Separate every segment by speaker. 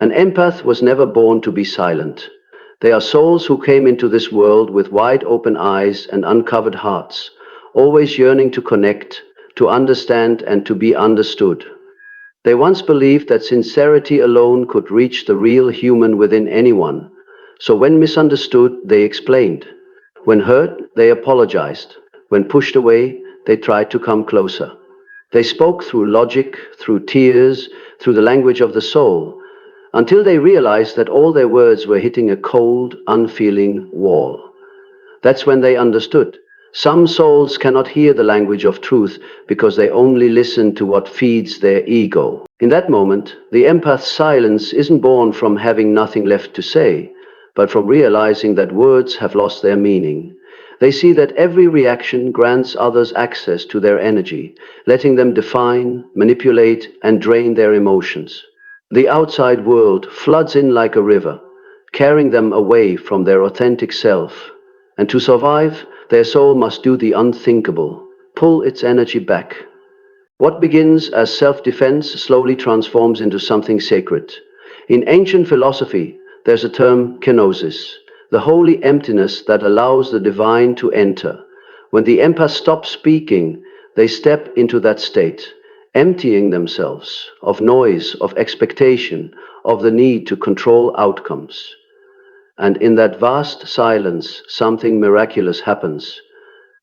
Speaker 1: An empath was never born to be silent. They are souls who came into this world with wide open eyes and uncovered hearts, always yearning to connect, to understand, and to be understood. They once believed that sincerity alone could reach the real human within anyone. So when misunderstood, they explained. When hurt, they apologized. When pushed away, they tried to come closer. They spoke through logic, through tears, through the language of the soul, until they realized that all their words were hitting a cold, unfeeling wall. That's when they understood. Some souls cannot hear the language of truth because they only listen to what feeds their ego. In that moment, the empath's silence isn't born from having nothing left to say, but from realizing that words have lost their meaning. They see that every reaction grants others access to their energy, letting them define, manipulate, and drain their emotions. The outside world floods in like a river, carrying them away from their authentic self. And to survive, their soul must do the unthinkable, pull its energy back. What begins as self-defense slowly transforms into something sacred. In ancient philosophy, there's a term kenosis, the holy emptiness that allows the divine to enter. When the empath stops speaking, they step into that state, emptying themselves of noise, of expectation, of the need to control outcomes. And in that vast silence, something miraculous happens.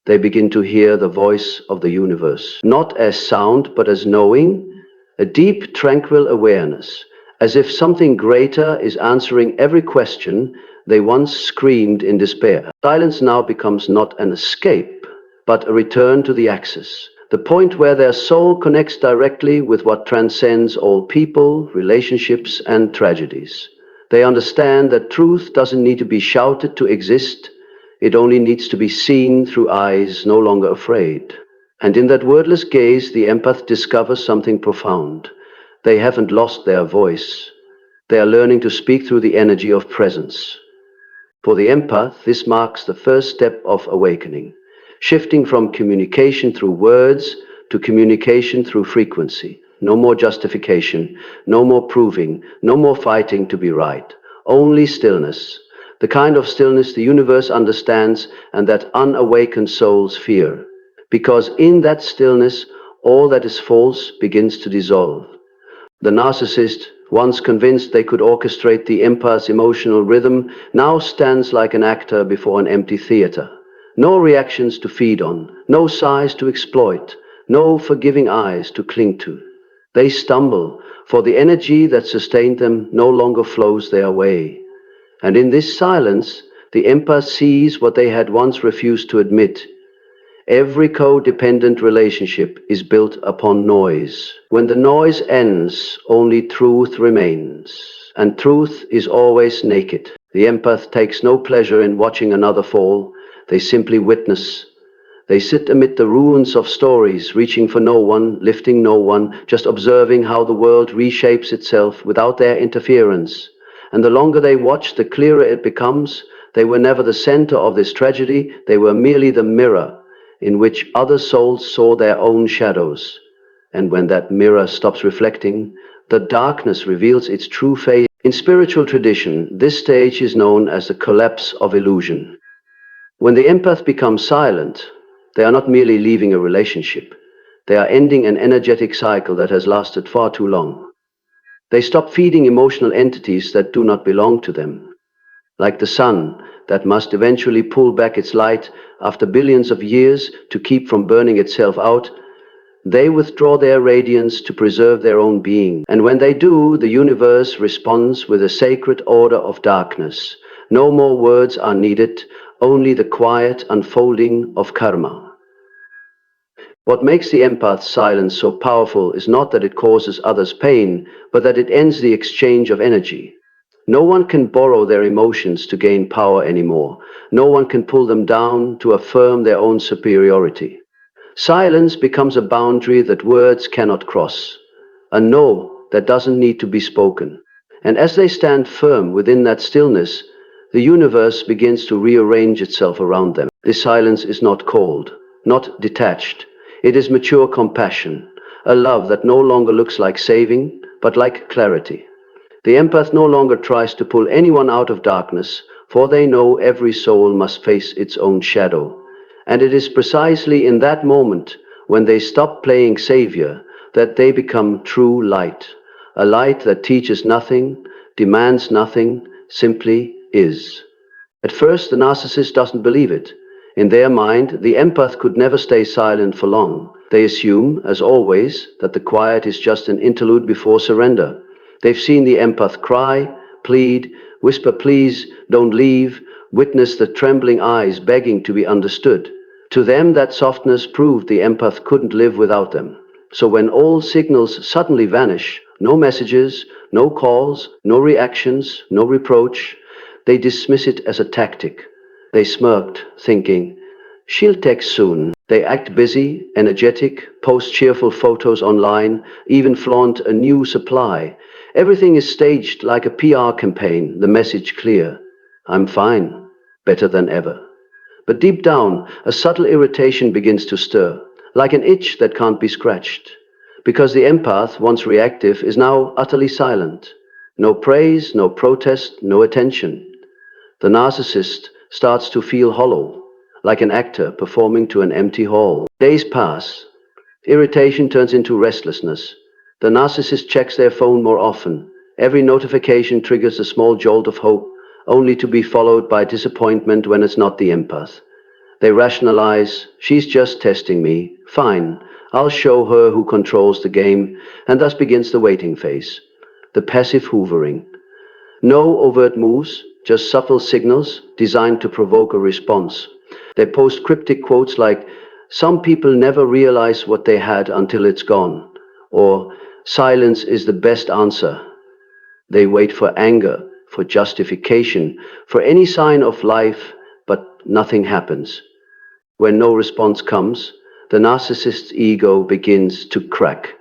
Speaker 1: They begin to hear the voice of the universe, not as sound, but as knowing, a deep, tranquil awareness, as if something greater is answering every question they once screamed in despair. Silence now becomes not an escape, but a return to the axis, the point where their soul connects directly with what transcends all people, relationships, and tragedies. They understand that truth doesn't need to be shouted to exist. It only needs to be seen through eyes no longer afraid. And in that wordless gaze, the empath discovers something profound. They haven't lost their voice. They are learning to speak through the energy of presence. For the empath, this marks the first step of awakening, shifting from communication through words to communication through frequency. No more justification, no more proving, no more fighting to be right. Only stillness, the kind of stillness the universe understands and that unawakened souls fear. Because in that stillness, all that is false begins to dissolve. The narcissist, once convinced they could orchestrate the empath's emotional rhythm, now stands like an actor before an empty theater. No reactions to feed on, no sighs to exploit, no forgiving eyes to cling to. They stumble, for the energy that sustained them no longer flows their way. And in this silence, the empath sees what they had once refused to admit. Every codependent relationship is built upon noise. When the noise ends, only truth remains. And truth is always naked. The empath takes no pleasure in watching another fall. They simply witness. They sit amid the ruins of stories, reaching for no one, lifting no one, just observing how the world reshapes itself without their interference. And the longer they watch, the clearer it becomes. They were never the center of this tragedy. They were merely the mirror in which other souls saw their own shadows. And when that mirror stops reflecting, the darkness reveals its true face. In spiritual tradition, this stage is known as the collapse of illusion. When the empath becomes silent, they are not merely leaving a relationship. They are ending an energetic cycle that has lasted far too long. They stop feeding emotional entities that do not belong to them. Like the sun that must eventually pull back its light after billions of years to keep from burning itself out, they withdraw their radiance to preserve their own being. And when they do, the universe responds with a sacred order of darkness. No more words are needed, only the quiet unfolding of karma. What makes the empath's silence so powerful is not that it causes others pain, but that it ends the exchange of energy. No one can borrow their emotions to gain power anymore. No one can pull them down to affirm their own superiority. Silence becomes a boundary that words cannot cross, a no that doesn't need to be spoken. And as they stand firm within that stillness, the universe begins to rearrange itself around them. This silence is not cold, not detached. It is mature compassion, a love that no longer looks like saving, but like clarity. The empath no longer tries to pull anyone out of darkness, for they know every soul must face its own shadow. And it is precisely in that moment, when they stop playing savior, that they become true light. A light that teaches nothing, demands nothing, simply is. At first, the narcissist doesn't believe it. In their mind, the empath could never stay silent for long. They assume, as always, that the quiet is just an interlude before surrender. They've seen the empath cry, plead, whisper, please, don't leave, witness the trembling eyes begging to be understood. To them, that softness proved the empath couldn't live without them. So when all signals suddenly vanish, no messages, no calls, no reactions, no reproach, they dismiss it as a tactic. They smirked, thinking, she'll text soon. They act busy, energetic, post cheerful photos online, even flaunt a new supply. Everything is staged like a PR campaign, the message clear. I'm fine, better than ever. But deep down, a subtle irritation begins to stir, like an itch that can't be scratched. Because the empath, once reactive, is now utterly silent. No praise, no protest, no attention. The narcissist starts to feel hollow, like an actor performing to an empty hall. Days pass. Irritation turns into restlessness. The narcissist checks their phone more often. Every notification triggers a small jolt of hope, only to be followed by disappointment when it's not the empath. They rationalize, she's just testing me. Fine, I'll show her who controls the game, and thus begins the waiting phase. The passive hoovering. No overt moves, just subtle signals designed to provoke a response. They post cryptic quotes like, some people never realize what they had until it's gone, or silence is the best answer. They wait for anger, for justification, for any sign of life, but nothing happens. When no response comes, the narcissist's ego begins to crack.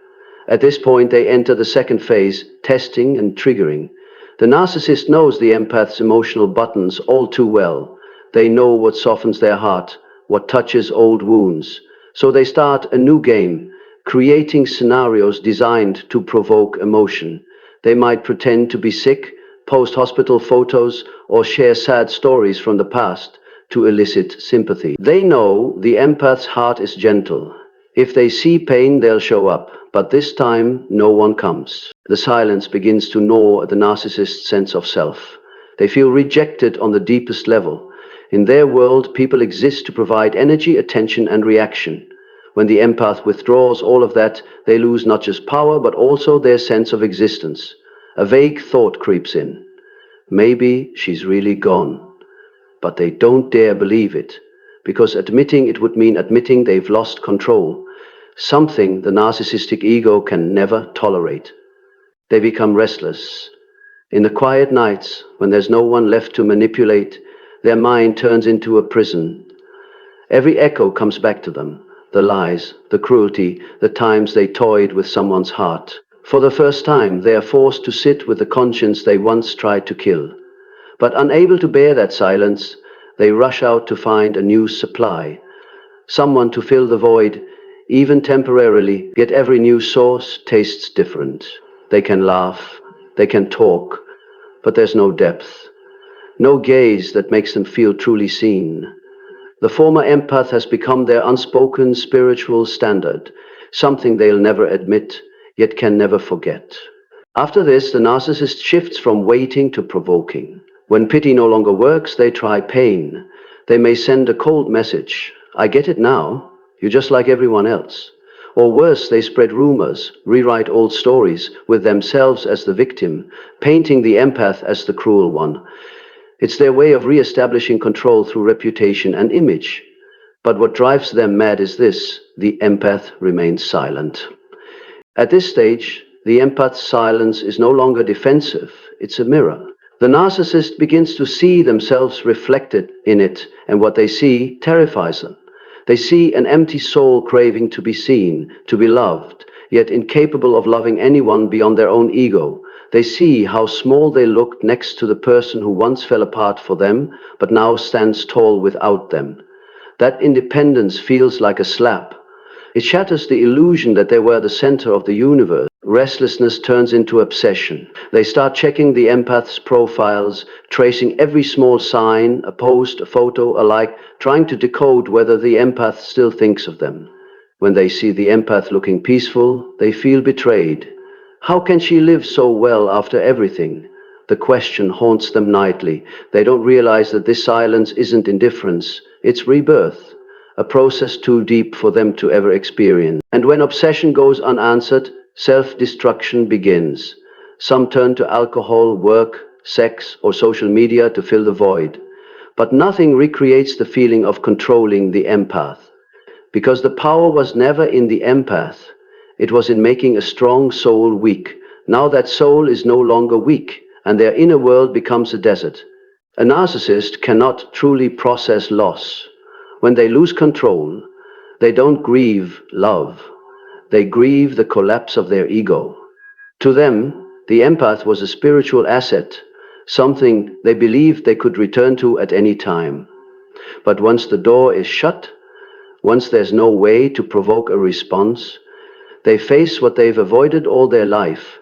Speaker 1: At this point, they enter the second phase, testing and triggering. The narcissist knows the empath's emotional buttons all too well. They know what softens their heart, what touches old wounds. So they start a new game, creating scenarios designed to provoke emotion. They might pretend to be sick, post hospital photos, or share sad stories from the past to elicit sympathy. They know the empath's heart is gentle. If they see pain, they'll show up, but this time no one comes. The silence begins to gnaw at the narcissist's sense of self. They feel rejected on the deepest level. In their world, people exist to provide energy, attention, and reaction. When the empath withdraws all of that, they lose not just power, but also their sense of existence. A vague thought creeps in. Maybe she's really gone. But they don't dare believe it, because admitting it would mean admitting they've lost control, something the narcissistic ego can never tolerate. They become restless. In the quiet nights, when there's no one left to manipulate, their mind turns into a prison. Every echo comes back to them, the lies, the cruelty, the times they toyed with someone's heart. For the first time, they are forced to sit with the conscience they once tried to kill. But unable to bear that silence, they rush out to find a new supply, someone to fill the void, even temporarily, yet every new source tastes different. They can laugh, they can talk, but there's no depth, no gaze that makes them feel truly seen. The former empath has become their unspoken spiritual standard, something they'll never admit, yet can never forget. After this, the narcissist shifts from waiting to provoking. When pity no longer works, they try pain. They may send a cold message. I get it now. You're just like everyone else. Or worse, they spread rumors, rewrite old stories with themselves as the victim, painting the empath as the cruel one. It's their way of re-establishing control through reputation and image. But what drives them mad is this: the empath remains silent. At this stage, the empath's silence is no longer defensive, it's a mirror. The narcissist begins to see themselves reflected in it, and what they see terrifies them. They see an empty soul craving to be seen, to be loved, yet incapable of loving anyone beyond their own ego. They see how small they looked next to the person who once fell apart for them, but now stands tall without them. That independence feels like a slap. It shatters the illusion that they were the center of the universe. Restlessness turns into obsession. They start checking the empath's profiles, tracing every small sign, a post, a photo, a like, trying to decode whether the empath still thinks of them. When they see the empath looking peaceful, they feel betrayed. How can she live so well after everything? The question haunts them nightly. They don't realize that this silence isn't indifference, it's rebirth, a process too deep for them to ever experience. And when obsession goes unanswered, self-destruction begins. Some turn to alcohol, work, sex, or social media to fill the void. But nothing recreates the feeling of controlling the empath. Because the power was never in the empath, it was in making a strong soul weak. Now that soul is no longer weak, and their inner world becomes a desert. A narcissist cannot truly process loss. When they lose control, they don't grieve love. They grieve the collapse of their ego. To them, the empath was a spiritual asset, something they believed they could return to at any time. But once the door is shut, once there's no way to provoke a response, they face what they've avoided all their life,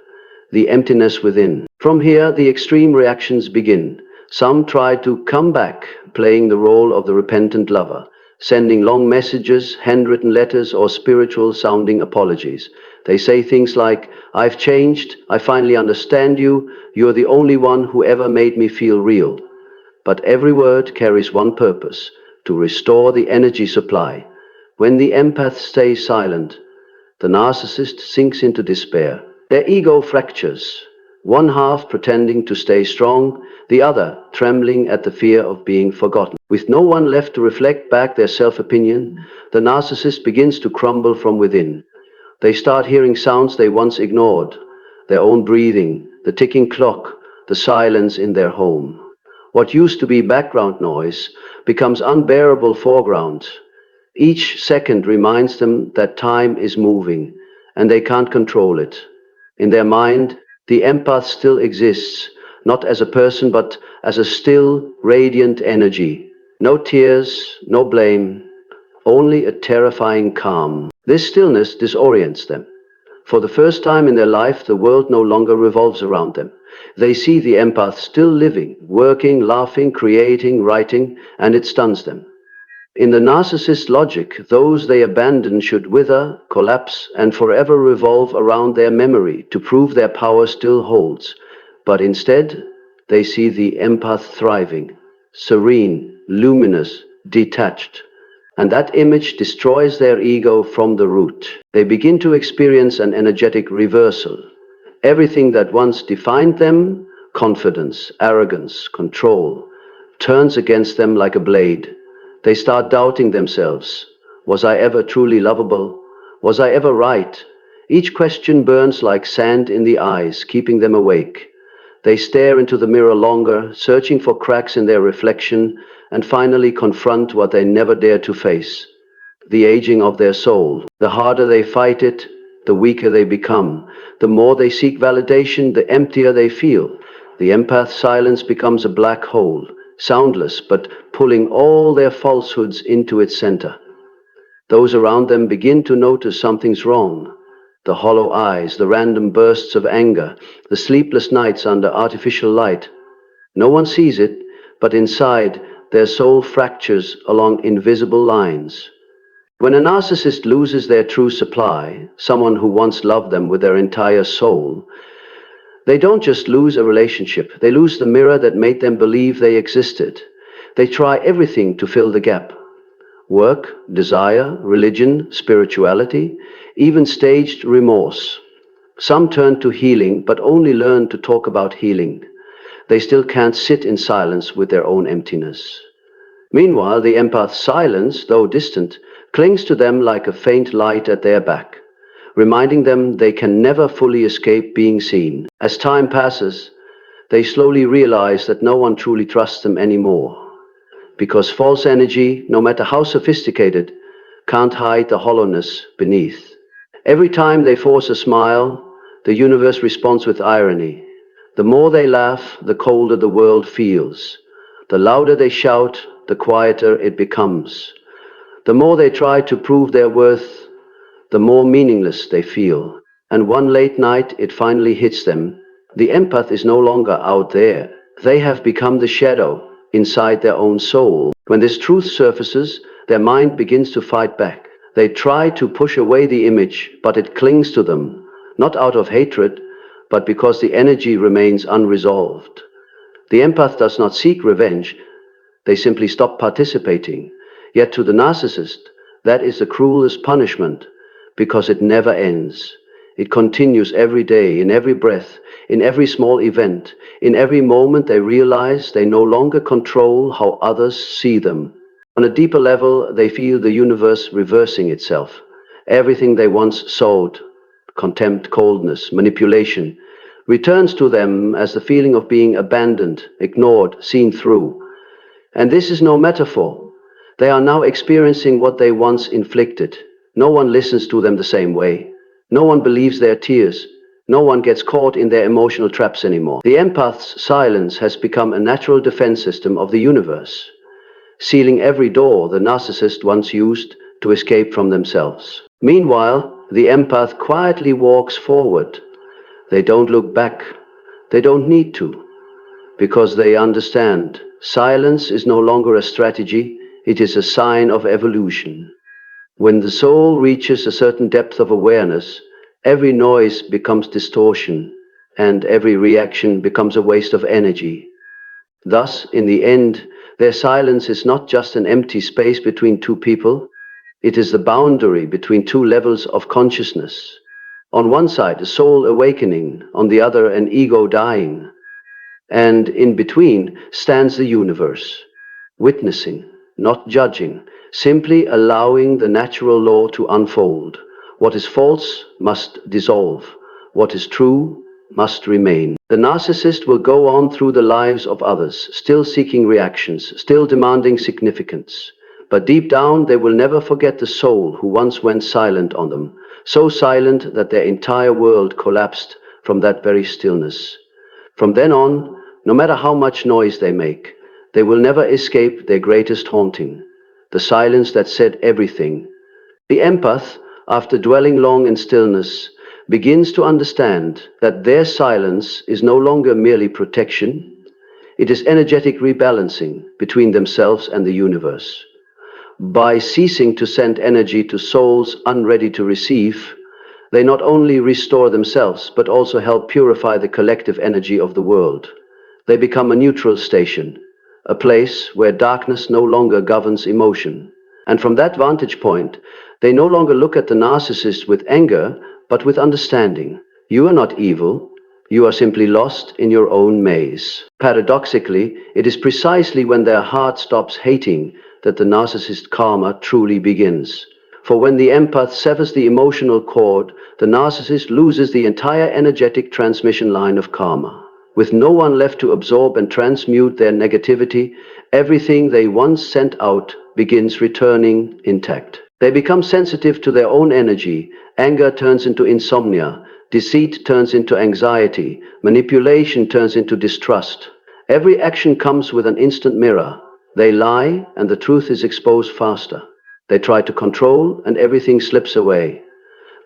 Speaker 1: the emptiness within. From here, the extreme reactions begin. Some try to come back, playing the role of the repentant lover, sending long messages, handwritten letters, or spiritual-sounding apologies. They say things like, "I've changed, I finally understand you, you're the only one who ever made me feel real." But every word carries one purpose: to restore the energy supply. When the empath stays silent, the narcissist sinks into despair. Their ego fractures, one half pretending to stay strong, the other trembling at the fear of being forgotten. With no one left to reflect back their self-opinion, the narcissist begins to crumble from within. They start hearing sounds they once ignored: their own breathing, the ticking clock, the silence in their home. What used to be background noise becomes unbearable foreground. Each second reminds them that time is moving, and they can't control it. In their mind, the empath still exists, not as a person, but as a still, radiant energy. No tears, no blame, only a terrifying calm. This stillness disorients them. For the first time in their life, the world no longer revolves around them. They see the empath still living, working, laughing, creating, writing, and it stuns them. In the narcissist logic, those they abandon should wither, collapse, and forever revolve around their memory to prove their power still holds. But instead, they see the empath thriving, serene, luminous, detached. And that image destroys their ego from the root. They begin to experience an energetic reversal. Everything that once defined them, confidence, arrogance, control, turns against them like a blade. They start doubting themselves. Was I ever truly lovable? Was I ever right? Each question burns like sand in the eyes, keeping them awake. They stare into the mirror longer, searching for cracks in their reflection, and finally confront what they never dared to face: the aging of their soul. The harder they fight it, the weaker they become. The more they seek validation, the emptier they feel. The empath's silence becomes a black hole, soundless, but pulling all their falsehoods into its center. Those around them begin to notice something's wrong. The hollow eyes, the random bursts of anger, the sleepless nights under artificial light. No one sees it, but inside, their soul fractures along invisible lines. When a narcissist loses their true supply, someone who once loved them with their entire soul, they don't just lose a relationship, they lose the mirror that made them believe they existed. They try everything to fill the gap: work, desire, religion, spirituality, even staged remorse. Some turn to healing, but only learn to talk about healing. They still can't sit in silence with their own emptiness. Meanwhile, the empath's silence, though distant, clings to them like a faint light at their back, reminding them they can never fully escape being seen. As time passes, they slowly realize that no one truly trusts them anymore, because false energy, no matter how sophisticated, can't hide the hollowness beneath. Every time they force a smile, the universe responds with irony. The more they laugh, the colder the world feels. The louder they shout, the quieter it becomes. The more they try to prove their worth, the more meaningless they feel. and one late night it finally hits them. The empath is no longer out there. They have become the shadow inside their own soul. When this truth surfaces, their mind begins to fight back. They try to push away the image, but it clings to them, not out of hatred, but because the energy remains unresolved. The empath does not seek revenge, they simply stop participating. Yet to the narcissist, that is the cruelest punishment, because it never ends. It continues every day, in every breath, in every small event, in every moment they realize they no longer control how others see them. On a deeper level, they feel the universe reversing itself. Everything they once sowed, contempt, coldness, manipulation, returns to them as the feeling of being abandoned, ignored, seen through. And this is no metaphor. They are now experiencing what they once inflicted. No one listens to them the same way. No one believes their tears. No one gets caught in their emotional traps anymore. The empath's silence has become a natural defense system of the universe, sealing every door the narcissist once used to escape from themselves. Meanwhile, the empath quietly walks forward. They don't look back. They don't need to, because they understand silence is no longer a strategy, it is a sign of evolution. When the soul reaches a certain depth of awareness, every noise becomes distortion, and every reaction becomes a waste of energy. Thus, in the end, their silence is not just an empty space between two people, it is the boundary between two levels of consciousness. On one side, a soul awakening, on the other, an ego dying. And in between stands the universe, witnessing, not judging, simply allowing the natural law to unfold. What is false must dissolve. What is true must remain. The narcissist will go on through the lives of others, still seeking reactions, still demanding significance. But deep down, they will never forget the soul who once went silent on them, so silent that their entire world collapsed from that very stillness. From then on, no matter how much noise they make, they will never escape their greatest haunting, the silence that said everything. The empath, after dwelling long in stillness, begins to understand that their silence is no longer merely protection, it is energetic rebalancing between themselves and the universe. By ceasing to send energy to souls unready to receive, they not only restore themselves, but also help purify the collective energy of the world. They become a neutral station, a place where darkness no longer governs emotion. And from that vantage point, they no longer look at the narcissist with anger, but with understanding. You are not evil, you are simply lost in your own maze. Paradoxically, it is precisely when their heart stops hating that the narcissist karma truly begins. For when the empath severs the emotional cord, the narcissist loses the entire energetic transmission line of karma. With no one left to absorb and transmute their negativity, everything they once sent out begins returning intact. They become sensitive to their own energy. Anger turns into insomnia. Deceit turns into anxiety. Manipulation turns into distrust. Every action comes with an instant mirror. They lie, and the truth is exposed faster. They try to control, and everything slips away.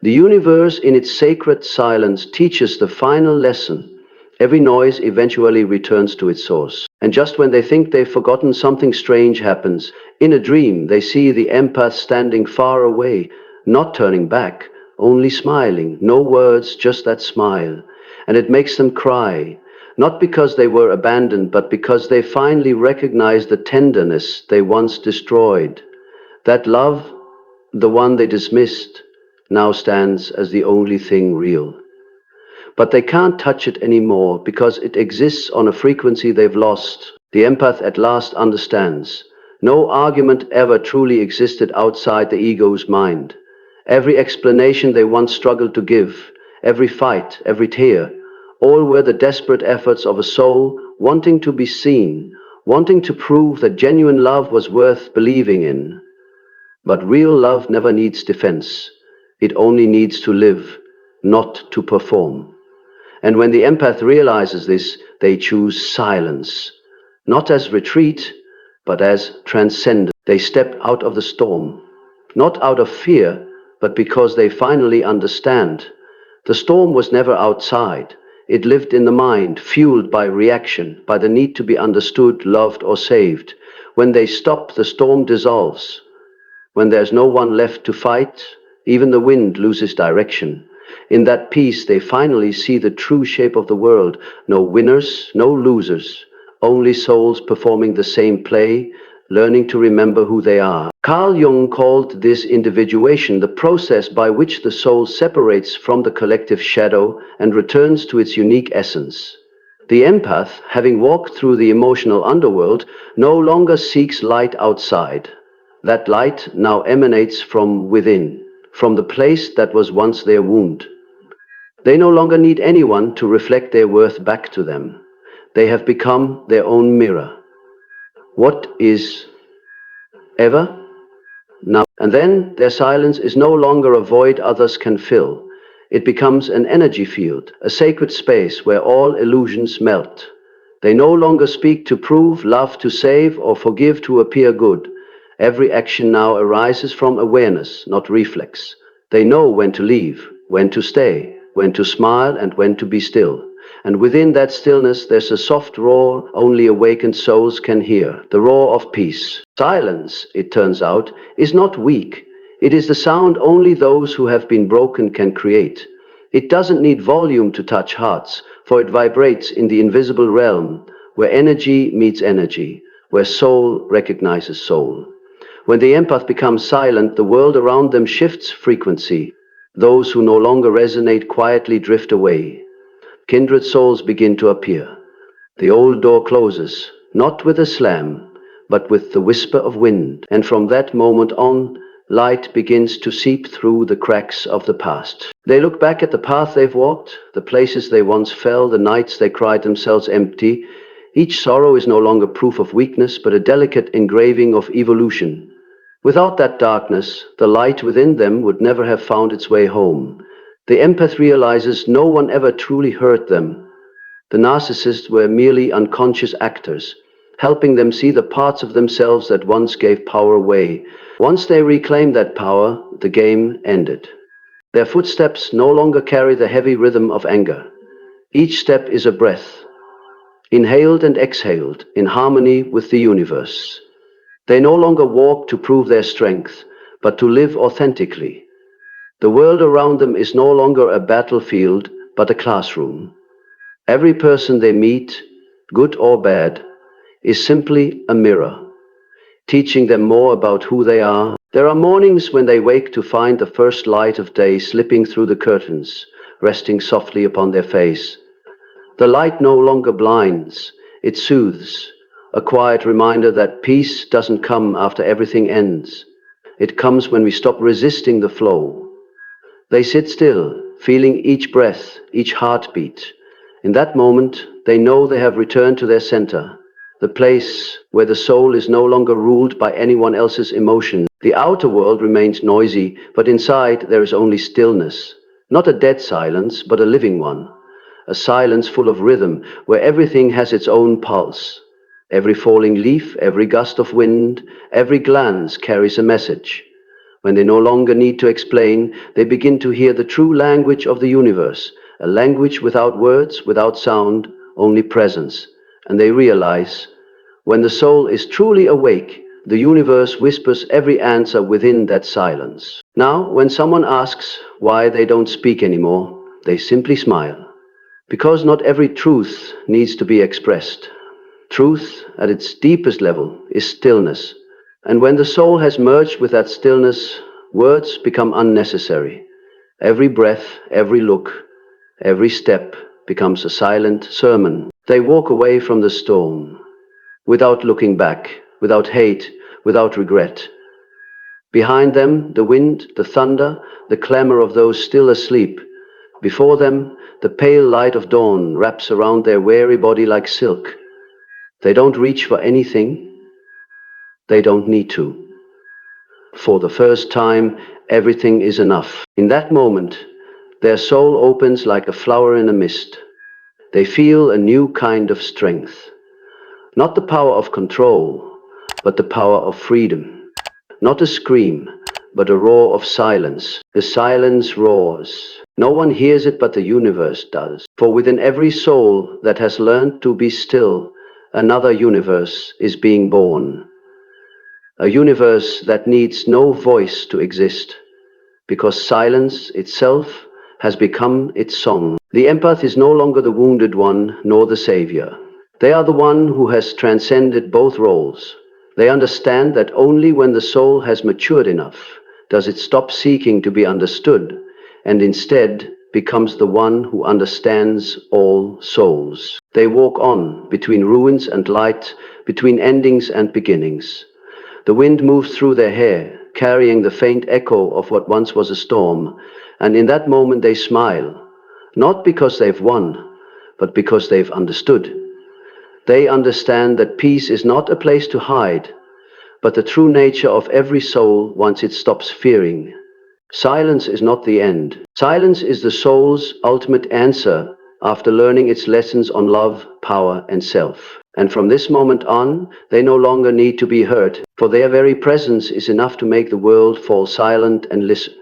Speaker 1: The universe, in its sacred silence, teaches the final lesson. Every noise eventually returns to its source. And just when they think they've forgotten, something strange happens. In a dream, they see the empath standing far away, not turning back, only smiling. No words, just that smile. And it makes them cry. Not because they were abandoned, but because they finally recognize the tenderness they once destroyed. That love, the one they dismissed, now stands as the only thing real. But they can't touch it anymore because it exists on a frequency they've lost. The empath at last understands. No argument ever truly existed outside the ego's mind. Every explanation they once struggled to give, every fight, every tear, all were the desperate efforts of a soul wanting to be seen, wanting to prove that genuine love was worth believing in. But real love never needs defense. It only needs to live, not to perform. And when the empath realizes this, they choose silence, not as retreat, but as transcendence. They step out of the storm, not out of fear, but because they finally understand The storm was never outside. It lived in the mind, fueled by reaction, by the need to be understood, loved, or saved. When they stop, the storm dissolves. When there's no one left to fight, even the wind loses direction. In that peace, they finally see the true shape of the world. No winners, no losers, only souls performing the same play, learning to remember who they are. Carl Jung called this individuation, the process by which the soul separates from the collective shadow and returns to its unique essence. The empath, having walked through the emotional underworld, no longer seeks light outside. That light now emanates from within, from the place that was once their wound. They no longer need anyone to reflect their worth back to them. They have become their own mirror. What is ever now? And then their silence is no longer a void others can fill. It becomes an energy field, a sacred space where all illusions melt. They no longer speak to prove, love to save, or forgive to appear good. Every action now arises from awareness, not reflex. They know when to leave, when to stay, when to smile, and when to be still. And within that stillness, there's a soft roar only awakened souls can hear, the roar of peace. Silence, it turns out, is not weak. It is the sound only those who have been broken can create. It doesn't need volume to touch hearts, for it vibrates in the invisible realm, where energy meets energy, where soul recognizes soul. When the empath becomes silent, the world around them shifts frequency. Those who no longer resonate quietly drift away. Kindred souls begin to appear. The old door closes, not with a slam, but with the whisper of wind. And from that moment on, light begins to seep through the cracks of the past. They look back at the path they've walked, the places they once fell, the nights they cried themselves empty. Each sorrow is no longer proof of weakness, but a delicate engraving of evolution. Without that darkness, the light within them would never have found its way home. The empath realizes no one ever truly hurt them. The narcissists were merely unconscious actors, helping them see the parts of themselves that once gave power away. Once they reclaimed that power, the game ended. Their footsteps no longer carry the heavy rhythm of anger. Each step is a breath, inhaled and exhaled, in harmony with the universe. They no longer walk to prove their strength, but to live authentically. The world around them is no longer a battlefield, but a classroom. Every person they meet, good or bad, is simply a mirror, teaching them more about who they are. There are mornings when they wake to find the first light of day slipping through the curtains, resting softly upon their face. The light no longer blinds, it soothes, a quiet reminder that peace doesn't come after everything ends. It comes when we stop resisting the flow. They sit still, feeling each breath, each heartbeat. In that moment, they know they have returned to their center, the place where the soul is no longer ruled by anyone else's emotion. The outer world remains noisy, but inside there is only stillness. Not a dead silence, but a living one. A silence full of rhythm, where everything has its own pulse. Every falling leaf, every gust of wind, every glance carries a message. When they no longer need to explain, they begin to hear the true language of the universe, a language without words, without sound, only presence. And they realize, when the soul is truly awake, the universe whispers every answer within that silence. Now, when someone asks why they don't speak anymore, they simply smile. Because not every truth needs to be expressed. Truth, at its deepest level, is stillness. And when the soul has merged with that stillness, words become unnecessary. Every breath, every look, every step becomes a silent sermon. They walk away from the storm, without looking back, without hate, without regret. Behind them, the wind, the thunder, the clamor of those still asleep. Before them, the pale light of dawn wraps around their weary body like silk. They don't reach for anything. They don't need to. For the first time, everything is enough. In that moment, their soul opens like a flower in a mist. They feel a new kind of strength. Not the power of control, but the power of freedom. Not a scream, but a roar of silence. The silence roars. No one hears it, but the universe does. For within every soul that has learned to be still, another universe is being born. A universe that needs no voice to exist, because silence itself has become its song. The empath is no longer the wounded one, nor the savior. They are the one who has transcended both roles. They understand that only when the soul has matured enough does it stop seeking to be understood, and instead becomes the one who understands all souls. They walk on between ruins and light, between endings and beginnings. The wind moves through their hair, carrying the faint echo of what once was a storm, and in that moment they smile, not because they've won, but because they've understood. They understand that peace is not a place to hide, but the true nature of every soul once it stops fearing. Silence is not the end. Silence is the soul's ultimate answer after learning its lessons on love, power, and self. And from this moment on, they no longer need to be heard, for their very presence is enough to make the world fall silent and listen.